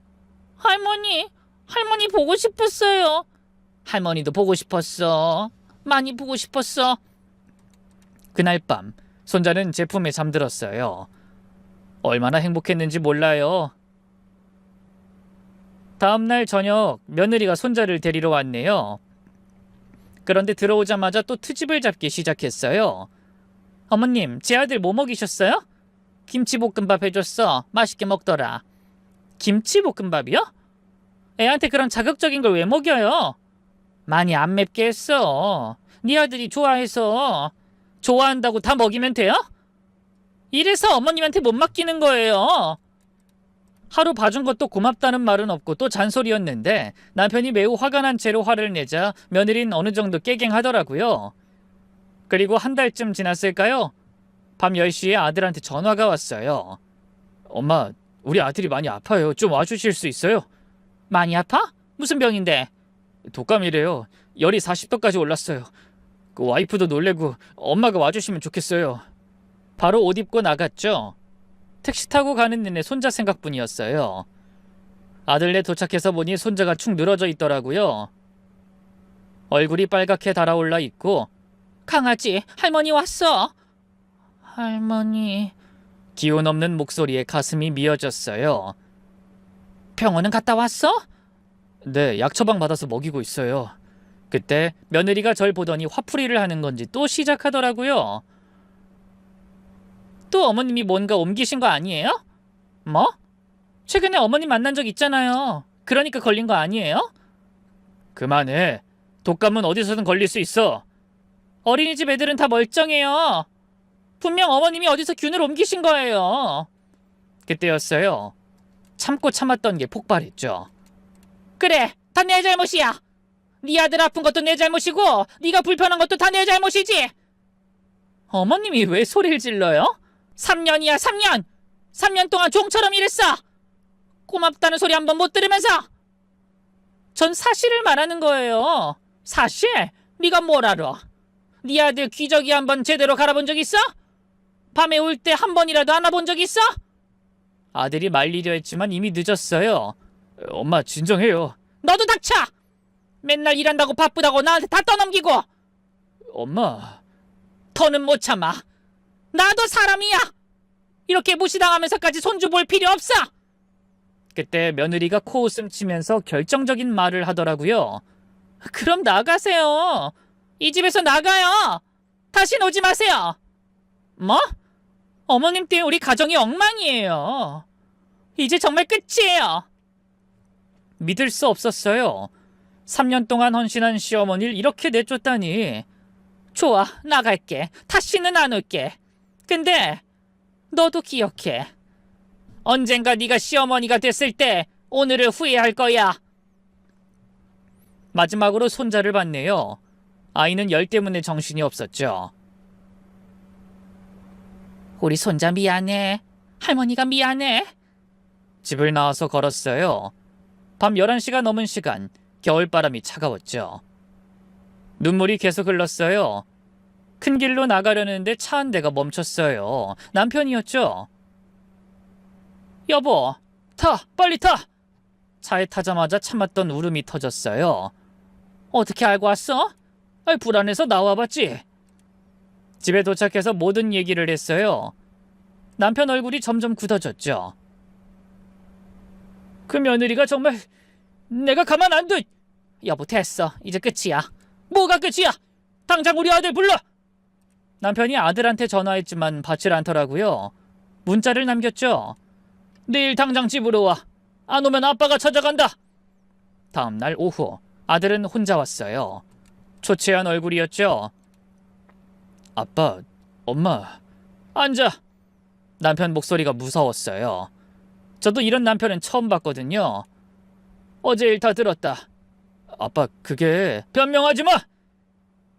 할머니 보고 싶었어요. 할머니도 보고 싶었어. 많이 보고 싶었어. 그날 밤 손자는 제 품에 잠들었어요. 얼마나 행복했는지 몰라요. 다음날 저녁 며느리가 손자를 데리러 왔네요. 그런데 들어오자마자 또 트집을 잡기 시작했어요. 어머님, 제 아들 뭐 먹이셨어요? 김치볶음밥 해줬어. 맛있게 먹더라. 김치볶음밥이요? 애한테 그런 자극적인 걸 왜 먹여요? 많이 안 맵게 했어. 네 아들이 좋아해서. 좋아한다고 다 먹이면 돼요? 이래서 어머님한테 못 맡기는 거예요. 하루 봐준 것도 고맙다는 말은 없고 또 잔소리였는데 남편이 매우 화가 난 채로 화를 내자 며느리는 어느 정도 깨갱하더라고요. 그리고 한 달쯤 지났을까요? 밤 10시에 아들한테 전화가 왔어요. 엄마, 우리 아들이 많이 아파요. 좀 와주실 수 있어요? 많이 아파? 무슨 병인데? 독감이래요. 열이 40도까지 올랐어요. 그 와이프도 놀래고 엄마가 와주시면 좋겠어요. 바로 옷 입고 나갔죠. 택시 타고 가는 내내 손자 생각뿐이었어요. 아들네 도착해서 보니 손자가 축 늘어져 있더라고요. 얼굴이 빨갛게 달아올라 있고 강아지, 할머니 왔어. 할머니... 기운 없는 목소리에 가슴이 미어졌어요. 병원은 갔다 왔어? 네, 약 처방 받아서 먹이고 있어요. 그때 며느리가 절 보더니 화풀이를 하는 건지 또 시작하더라고요. 또 어머님이 뭔가 옮기신 거 아니에요? 뭐? 최근에 어머님 만난 적 있잖아요. 그러니까 걸린 거 아니에요? 그만해. 독감은 어디서든 걸릴 수 있어. 어린이집 애들은 다 멀쩡해요. 분명 어머님이 어디서 균을 옮기신 거예요. 그때였어요. 참고 참았던 게 폭발했죠. 그래, 다 내 잘못이야. 네 아들 아픈 것도 내 잘못이고 네가 불편한 것도 다 내 잘못이지. 어머님이 왜 소리를 질러요? 3년이야 3년. 3년 동안 종처럼 일했어. 고맙다는 소리 한번 못 들으면서. 전 사실을 말하는 거예요. 사실? 네가 뭘 알아? 네 아들 기저귀 한번 제대로 갈아본 적 있어? 밤에 올 때 한 번이라도 안아본 적 있어? 아들이 말리려 했지만 이미 늦었어요. 엄마 진정해요. 너도 닥쳐! 맨날 일한다고 바쁘다고 나한테 다 떠넘기고. 엄마... 더는 못 참아. 나도 사람이야. 이렇게 무시당하면서까지 손주 볼 필요 없어. 그때 며느리가 코웃음 치면서 결정적인 말을 하더라고요. 그럼 나가세요. 이 집에서 나가요. 다신 오지 마세요. 뭐? 어머님 때문에 우리 가정이 엉망이에요. 이제 정말 끝이에요. 믿을 수 없었어요. 3년 동안 헌신한 시어머니를 이렇게 내쫓다니. 좋아, 나갈게. 다시는 안 올게. 근데 너도 기억해. 언젠가 네가 시어머니가 됐을 때 오늘을 후회할 거야. 마지막으로 손자를 봤네요. 아이는 열 때문에 정신이 없었죠. 우리 손자 미안해. 할머니가 미안해. 집을 나와서 걸었어요. 밤 11시가 넘은 시간, 겨울바람이 차가웠죠. 눈물이 계속 흘렀어요. 큰 길로 나가려는데 차 한 대가 멈췄어요. 남편이었죠. 여보, 타! 빨리 타! 차에 타자마자 참았던 울음이 터졌어요. 어떻게 알고 왔어? 불안해서 나와봤지. 집에 도착해서 모든 얘기를 했어요. 남편 얼굴이 점점 굳어졌죠. 그 며느리가 정말 내가 가만 안 둬! 여보 됐어. 이제 끝이야. 뭐가 끝이야? 당장 우리 아들 불러. 남편이 아들한테 전화했지만 받질 않더라고요. 문자를 남겼죠. 내일 당장 집으로 와. 안 오면 아빠가 찾아간다. 다음 날 오후 아들은 혼자 왔어요. 초췌한 얼굴이었죠. 아빠, 엄마. 앉아. 남편 목소리가 무서웠어요. 저도 이런 남편은 처음 봤거든요. 어제 일 다 들었다. 아빠, 그게... 변명하지 마!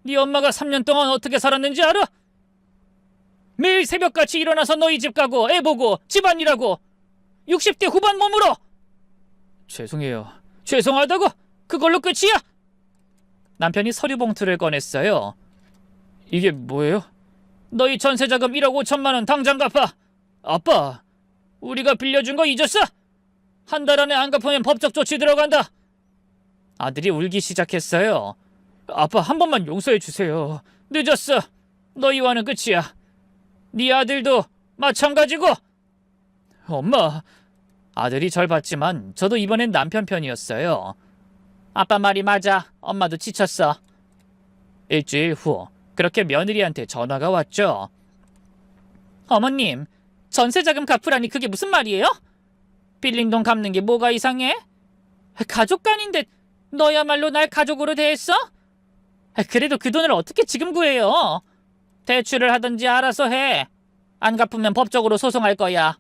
네 엄마가 3년 동안 어떻게 살았는지 알아? 매일 새벽같이 일어나서 너희 집 가고 애 보고 집안일하고 60대 후반 몸으로! 죄송해요. 죄송하다고? 그걸로 끝이야? 남편이 서류 봉투를 꺼냈어요. 이게 뭐예요? 너희 전세자금 1억 5천만 원 당장 갚아. 아빠, 우리가 빌려준 거 잊었어? 한 달 안에 안 갚으면 법적 조치 들어간다. 아들이 울기 시작했어요. 아빠, 한 번만 용서해 주세요. 늦었어. 너희와는 끝이야. 네 아들도 마찬가지고. 엄마. 아들이 절 봤지만 저도 이번엔 남편 편이었어요. 아빠 말이 맞아. 엄마도 지쳤어. 일주일 후 그렇게 며느리한테 전화가 왔죠. 어머님, 전세자금 갚으라니 그게 무슨 말이에요? 빌린 돈 갚는 게 뭐가 이상해? 가족 간인데 너야말로 날 가족으로 대했어? 그래도 그 돈을 어떻게 지금 구해요? 대출을 하든지 알아서 해. 안 갚으면 법적으로 소송할 거야.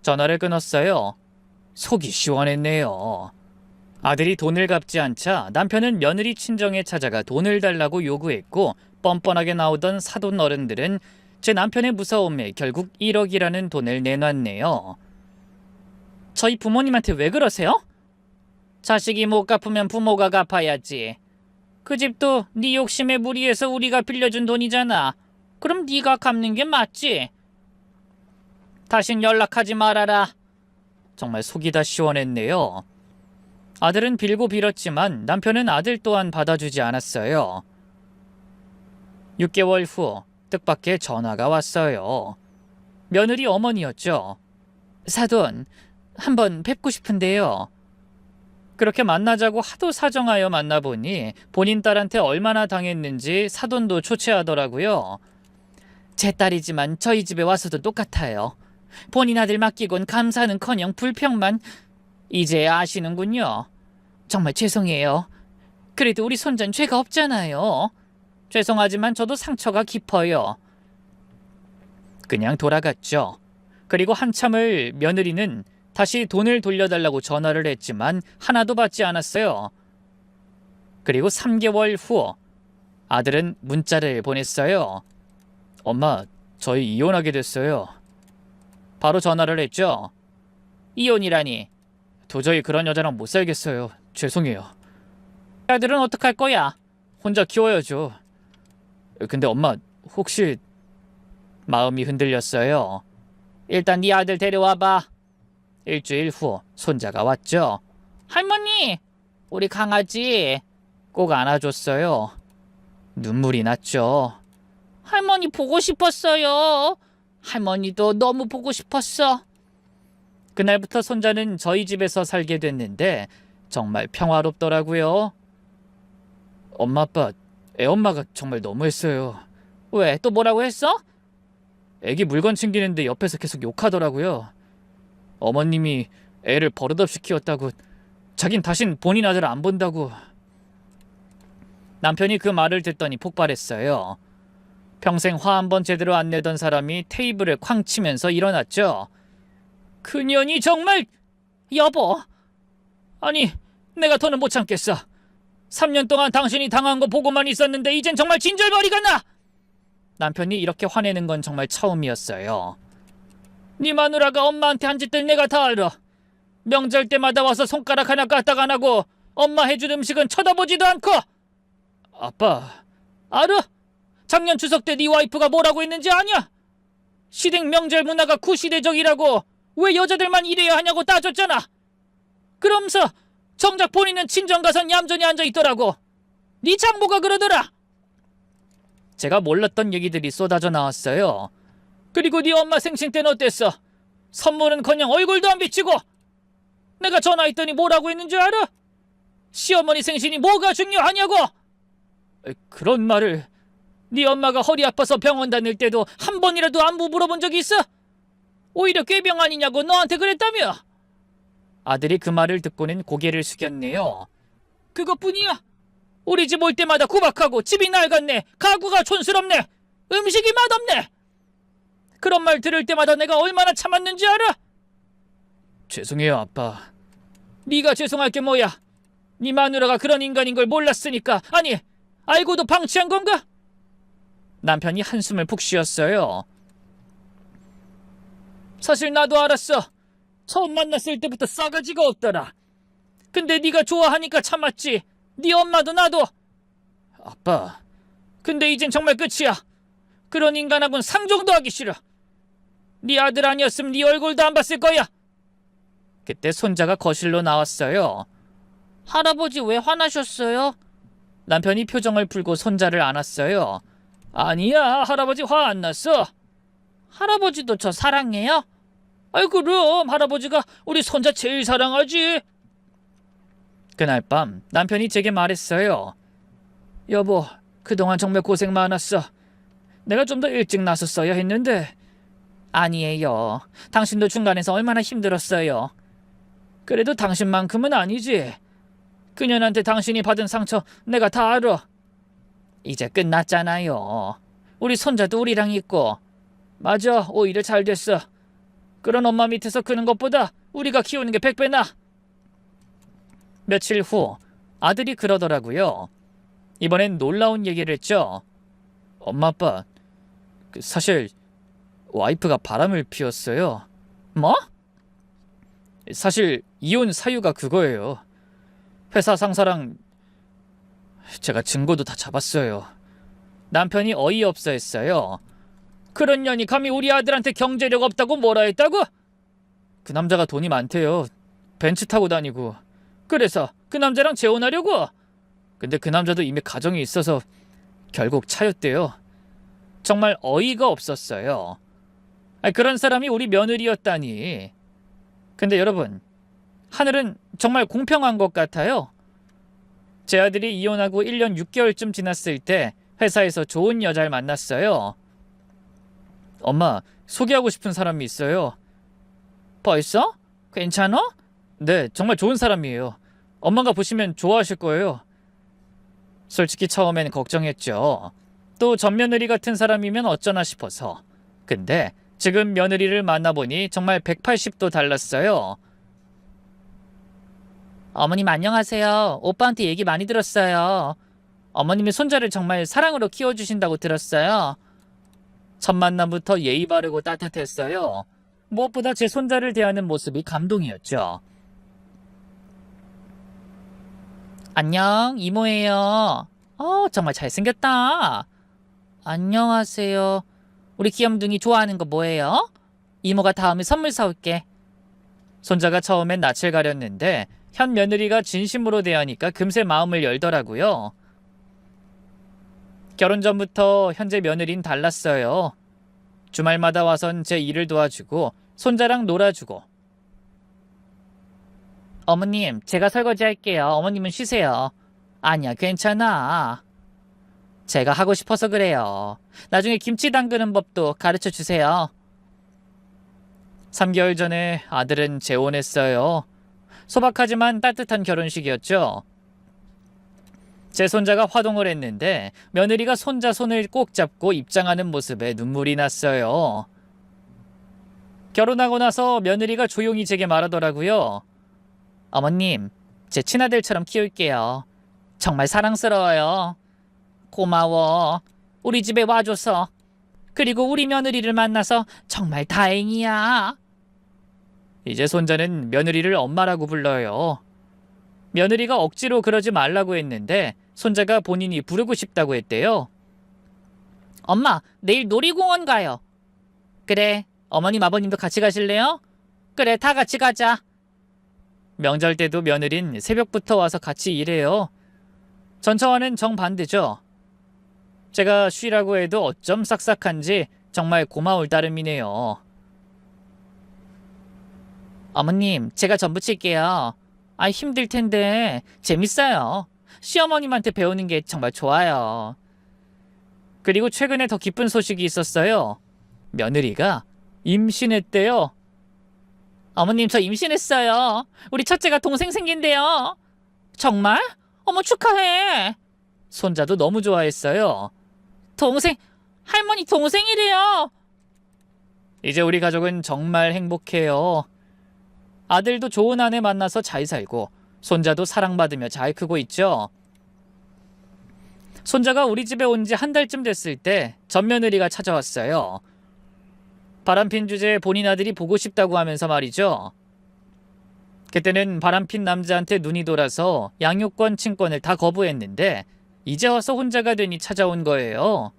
전화를 끊었어요. 속이 시원했네요. 아들이 돈을 갚지 않자 남편은 며느리 친정에 찾아가 돈을 달라고 요구했고 뻔뻔하게 나오던 사돈 어른들은 제 남편의 무서움에 결국 1억이라는 돈을 내놨네요. 저희 부모님한테 왜 그러세요? 자식이 못 갚으면 부모가 갚아야지. 그 집도 네 욕심에 무리해서 우리가 빌려준 돈이잖아. 그럼 네가 갚는 게 맞지. 다신 연락하지 말아라. 정말 속이 다 시원했네요. 아들은 빌고 빌었지만 남편은 아들 또한 받아주지 않았어요. 6개월 후 뜻밖의 전화가 왔어요. 며느리 어머니였죠. 사돈, 한번 뵙고 싶은데요. 그렇게 만나자고 하도 사정하여 만나보니 본인 딸한테 얼마나 당했는지 사돈도 초췌하더라고요. 제 딸이지만 저희 집에 와서도 똑같아요. 본인 아들 맡기곤 감사는커녕 불평만. 이제 아시는군요. 정말 죄송해요. 그래도 우리 손자는 죄가 없잖아요. 죄송하지만 저도 상처가 깊어요. 그냥 돌아갔죠. 그리고 한참을 며느리는 다시 돈을 돌려달라고 전화를 했지만 하나도 받지 않았어요. 그리고 3개월 후 아들은 문자를 보냈어요. 엄마, 저희 이혼하게 됐어요. 바로 전화를 했죠. 이혼이라니. 도저히 그런 여자랑 못 살겠어요. 죄송해요. 아들은 어떡할 거야? 혼자 키워야죠. 근데 엄마, 혹시... 마음이 흔들렸어요. 일단 네 아들 데려와봐. 일주일 후 손자가 왔죠. 할머니, 우리 강아지. 꼭 안아줬어요. 눈물이 났죠. 할머니 보고 싶었어요. 할머니도 너무 보고 싶었어. 그날부터 손자는 저희 집에서 살게 됐는데 정말 평화롭더라고요. 엄마 아빠, 애엄마가 정말 너무했어요. 왜? 또 뭐라고 했어? 애기 물건 챙기는데 옆에서 계속 욕하더라고요. 어머님이 애를 버릇없이 키웠다고, 자긴 다신 본인 아들 안 본다고. 남편이 그 말을 듣더니 폭발했어요. 평생 화 한 번 제대로 안 내던 사람이 테이블을 쾅 치면서 일어났죠. 그년이 정말... 여보, 아니 내가 더는 못 참겠어. 3년 동안 당신이 당한 거 보고만 있었는데 이젠 정말 진절머리가 나. 남편이 이렇게 화내는 건 정말 처음이었어요. 네 마누라가 엄마한테 한 짓들 내가 다 알아. 명절 때마다 와서 손가락 하나 까딱 안 하고 엄마 해준 음식은 쳐다보지도 않고. 아빠, 알아? 작년 추석 때 네 와이프가 뭐라고 했는지 아냐? 시댁 명절 문화가 구시대적이라고 왜 여자들만 이래야 하냐고 따졌잖아. 그러면서 정작 본인은 친정 가선 얌전히 앉아있더라고. 네 장모가 그러더라. 제가 몰랐던 얘기들이 쏟아져 나왔어요. 그리고 네 엄마 생신 때는 어땠어? 선물은커녕 얼굴도 안 비치고. 내가 전화했더니 뭐라고 했는지 알아? 시어머니 생신이 뭐가 중요하냐고! 그런 말을 네 엄마가 허리 아파서 병원 다닐 때도 한 번이라도 안부 물어본 적이 있어? 오히려 꾀병 아니냐고 너한테 그랬다며! 아들이 그 말을 듣고는 고개를 숙였네요. 그것뿐이야. 우리 집 올 때마다 구박하고 집이 낡았네, 가구가 촌스럽네, 음식이 맛없네. 그런 말 들을 때마다 내가 얼마나 참았는지 알아? 죄송해요, 아빠. 네가 죄송할 게 뭐야? 네 마누라가 그런 인간인 걸 몰랐으니까, 아니 알고도 방치한 건가? 남편이 한숨을 푹 쉬었어요. 사실 나도 알았어. 처음 만났을 때부터 싸가지가 없더라. 근데 네가 좋아하니까 참았지. 네 엄마도 나도. 아빠, 근데 이젠 정말 끝이야. 그런 인간하고는 상종도 하기 싫어. 네 아들 아니었으면 네 얼굴도 안 봤을 거야. 그때 손자가 거실로 나왔어요. 할아버지 왜 화나셨어요? 남편이 표정을 풀고 손자를 안았어요. 아니야, 할아버지 화 안 났어. 할아버지도 저 사랑해요? 아이 그럼 할아버지가 우리 손자 제일 사랑하지. 그날 밤 남편이 제게 말했어요. 여보, 그동안 정말 고생 많았어. 내가 좀 더 일찍 나섰어야 했는데. 아니에요. 당신도 중간에서 얼마나 힘들었어요. 그래도 당신만큼은 아니지. 그년한테 당신이 받은 상처 내가 다 알아. 이제 끝났잖아요. 우리 손자도 우리랑 있고. 맞아, 오히려 잘 됐어. 그런 엄마 밑에서 크는 것보다 우리가 키우는 게 100배 나아. 며칠 후 아들이 그러더라고요. 이번엔 놀라운 얘기를 했죠. 엄마 아빠, 사실 와이프가 바람을 피웠어요. 뭐? 사실 이혼 사유가 그거예요. 회사 상사랑 제가 증거도 다 잡았어요. 남편이 어이없어 했어요. 그런 년이 감히 우리 아들한테 경제력 없다고 뭐라 했다고? 그 남자가 돈이 많대요. 벤츠 타고 다니고. 그래서 그 남자랑 재혼하려고? 근데 그 남자도 이미 가정이 있어서 결국 차였대요. 정말 어이가 없었어요. 그런 사람이 우리 며느리였다니. 근데 여러분, 하늘은 정말 공평한 것 같아요. 제 아들이 이혼하고 1년 6개월쯤 지났을 때 회사에서 좋은 여자를 만났어요. 엄마, 소개하고 싶은 사람이 있어요. 벌써? 괜찮아? 네, 정말 좋은 사람이에요. 엄마가 보시면 좋아하실 거예요. 솔직히 처음엔 걱정했죠. 또 전며느리 같은 사람이면 어쩌나 싶어서. 근데 지금 며느리를 만나보니 정말 180도 달랐어요. 어머님 안녕하세요. 오빠한테 얘기 많이 들었어요. 어머님이 손자를 정말 사랑으로 키워주신다고 들었어요. 첫 만남부터 예의 바르고 따뜻했어요. 무엇보다 제 손자를 대하는 모습이 감동이었죠. 안녕, 이모예요. 정말 잘생겼다. 안녕하세요. 우리 귀염둥이 좋아하는 거 뭐예요? 이모가 다음에 선물 사올게. 손자가 처음엔 낯을 가렸는데 현 며느리가 진심으로 대하니까 금세 마음을 열더라고요. 결혼 전부터 현재 며느리는 달랐어요. 주말마다 와선 제 일을 도와주고 손자랑 놀아주고. 어머님, 제가 설거지 할게요. 어머님은 쉬세요. 아니야, 괜찮아. 제가 하고 싶어서 그래요. 나중에 김치 담그는 법도 가르쳐 주세요. 3개월 전에 아들은 재혼했어요. 소박하지만 따뜻한 결혼식이었죠. 제 손자가 화동을 했는데 며느리가 손자 손을 꼭 잡고 입장하는 모습에 눈물이 났어요. 결혼하고 나서 며느리가 조용히 제게 말하더라고요. 어머님, 제 친아들처럼 키울게요. 정말 사랑스러워요. 고마워. 우리 집에 와줘서. 그리고 우리 며느리를 만나서 정말 다행이야. 이제 손자는 며느리를 엄마라고 불러요. 며느리가 억지로 그러지 말라고 했는데 손자가 본인이 부르고 싶다고 했대요. 엄마, 내일 놀이공원 가요. 그래, 어머님 아버님도 같이 가실래요? 그래, 다 같이 가자. 명절 때도 며느린 새벽부터 와서 같이 일해요. 전처와는 정반대죠. 제가 쉬라고 해도 어쩜 싹싹한지 정말 고마울 따름이네요. 어머님, 제가 전 부칠게요. 힘들 텐데 재밌어요. 시어머님한테 배우는 게 정말 좋아요. 그리고 최근에 더 기쁜 소식이 있었어요. 며느리가 임신했대요. 어머님, 저 임신했어요. 우리 첫째가 동생 생긴대요. 정말? 어머, 축하해. 손자도 너무 좋아했어요. 동생, 할머니 동생이래요. 이제 우리 가족은 정말 행복해요. 아들도 좋은 아내 만나서 잘 살고 손자도 사랑받으며 잘 크고 있죠. 손자가 우리 집에 온 지 한 달쯤 됐을 때 전 며느리가 찾아왔어요. 바람핀 주제에 본인 아들이 보고 싶다고 하면서 말이죠. 그때는 바람핀 남자한테 눈이 돌아서 양육권 친권을 다 거부했는데 이제 와서 혼자가 되니 찾아온 거예요.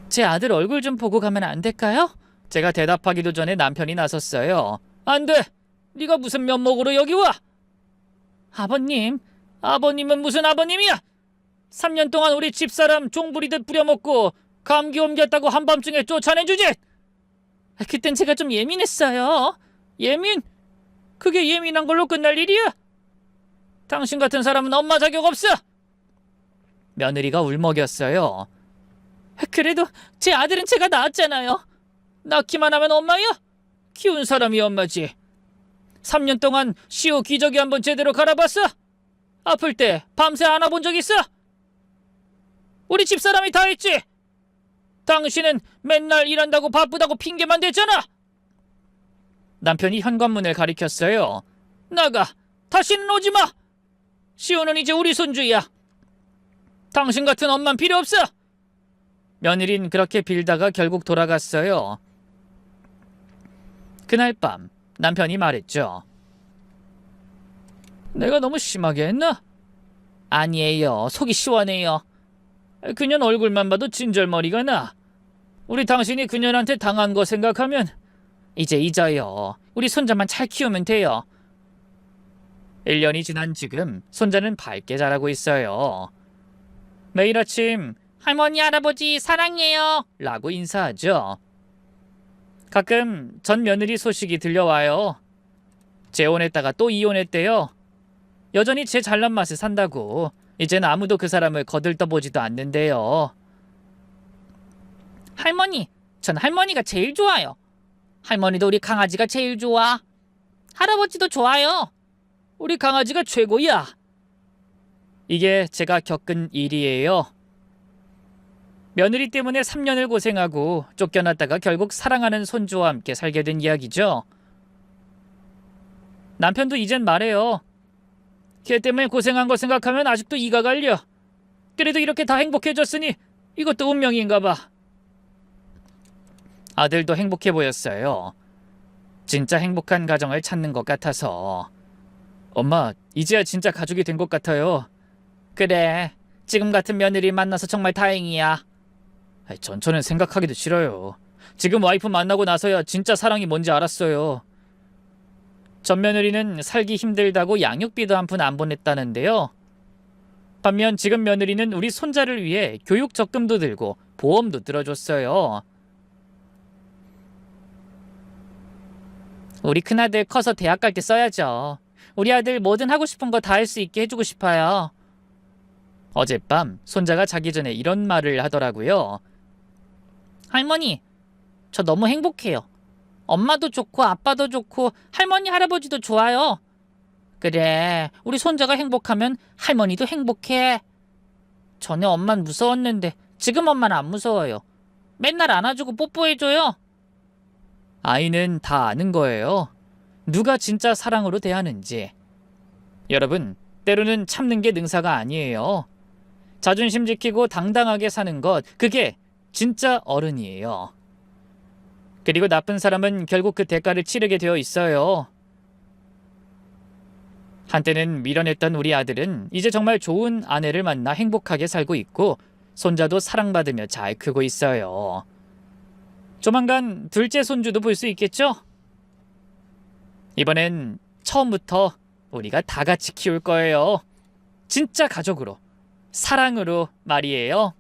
제 아들 얼굴 좀 보고 가면 안 될까요? 제가 대답하기도 전에 남편이 나섰어요. 안 돼! 네가 무슨 면목으로 여기 와! 아버님은 무슨 아버님이야! 3년 동안 우리 집사람 종부리듯 부려먹고 감기 옮겼다고 한밤중에 쫓아내주지! 그땐 제가 좀 예민했어요. 그게 예민한 걸로 끝날 일이야? 당신 같은 사람은 엄마 자격 없어! 며느리가 울먹였어요. 그래도 제 아들은 제가 낳았잖아요. 낳기만 하면 엄마야? 키운 사람이 엄마지. 3년 동안 시호 기저귀 한번 제대로 갈아봤어? 아플 때 밤새 안아본 적 있어? 우리 집사람이 다 했지? 당신은 맨날 일한다고 바쁘다고 핑계만 댔잖아. 남편이 현관문을 가리켰어요. 나가. 다시는 오지 마. 시호는 이제 우리 손주야. 당신 같은 엄만 필요 없어. 며느린 그렇게 빌다가 결국 돌아갔어요. 그날 밤 남편이 말했죠. 내가 너무 심하게 했나? 아니에요. 속이 시원해요. 그년 얼굴만 봐도 진절머리가 나. 우리 당신이 그년한테 당한 거 생각하면 이제 잊어요. 우리 손자만 잘 키우면 돼요. 1년이 지난 지금 손자는 밝게 자라고 있어요. 매일 아침 할머니, 할아버지 사랑해요 라고 인사하죠. 가끔 전 며느리 소식이 들려와요. 재혼했다가 또 이혼했대요. 여전히 제 잘난 맛에 산다고. 이젠 아무도 그 사람을 거들떠보지도 않는데요. 할머니, 전 할머니가 제일 좋아요. 할머니도 우리 강아지가 제일 좋아. 할아버지도 좋아요. 우리 강아지가 최고야. 이게 제가 겪은 일이에요. 며느리 때문에 3년을 고생하고 쫓겨났다가 결국 사랑하는 손주와 함께 살게 된 이야기죠. 남편도 이젠 말해요. 걔 때문에 고생한 거 생각하면 아직도 이가 갈려. 그래도 이렇게 다 행복해졌으니 이것도 운명인가 봐. 아들도 행복해 보였어요. 진짜 행복한 가정을 찾는 것 같아서. 엄마, 이제야 진짜 가족이 된 것 같아요. 그래, 지금 같은 며느리 만나서 정말 다행이야. 전처는 생각하기도 싫어요. 지금 와이프 만나고 나서야 진짜 사랑이 뭔지 알았어요. 전 며느리는 살기 힘들다고 양육비도 한 푼 안 보냈다는데요. 반면 지금 며느리는 우리 손자를 위해 교육 적금도 들고 보험도 들어줬어요. 우리 큰아들 커서 대학 갈 때 써야죠. 우리 아들 뭐든 하고 싶은 거 다 할 수 있게 해주고 싶어요. 어젯밤 손자가 자기 전에 이런 말을 하더라고요. 할머니, 저 너무 행복해요. 엄마도 좋고 아빠도 좋고 할머니, 할아버지도 좋아요. 그래, 우리 손자가 행복하면 할머니도 행복해. 전에 엄만 무서웠는데 지금 엄마는 안 무서워요. 맨날 안아주고 뽀뽀해줘요. 아이는 다 아는 거예요. 누가 진짜 사랑으로 대하는지. 여러분, 때로는 참는 게 능사가 아니에요. 자존심 지키고 당당하게 사는 것, 그게 진짜 어른이에요. 그리고 나쁜 사람은 결국 그 대가를 치르게 되어 있어요. 한때는 미련했던 우리 아들은 이제 정말 좋은 아내를 만나 행복하게 살고 있고 손자도 사랑받으며 잘 크고 있어요. 조만간 둘째 손주도 볼 수 있겠죠? 이번엔 처음부터 우리가 다 같이 키울 거예요. 진짜 가족으로, 사랑으로 말이에요.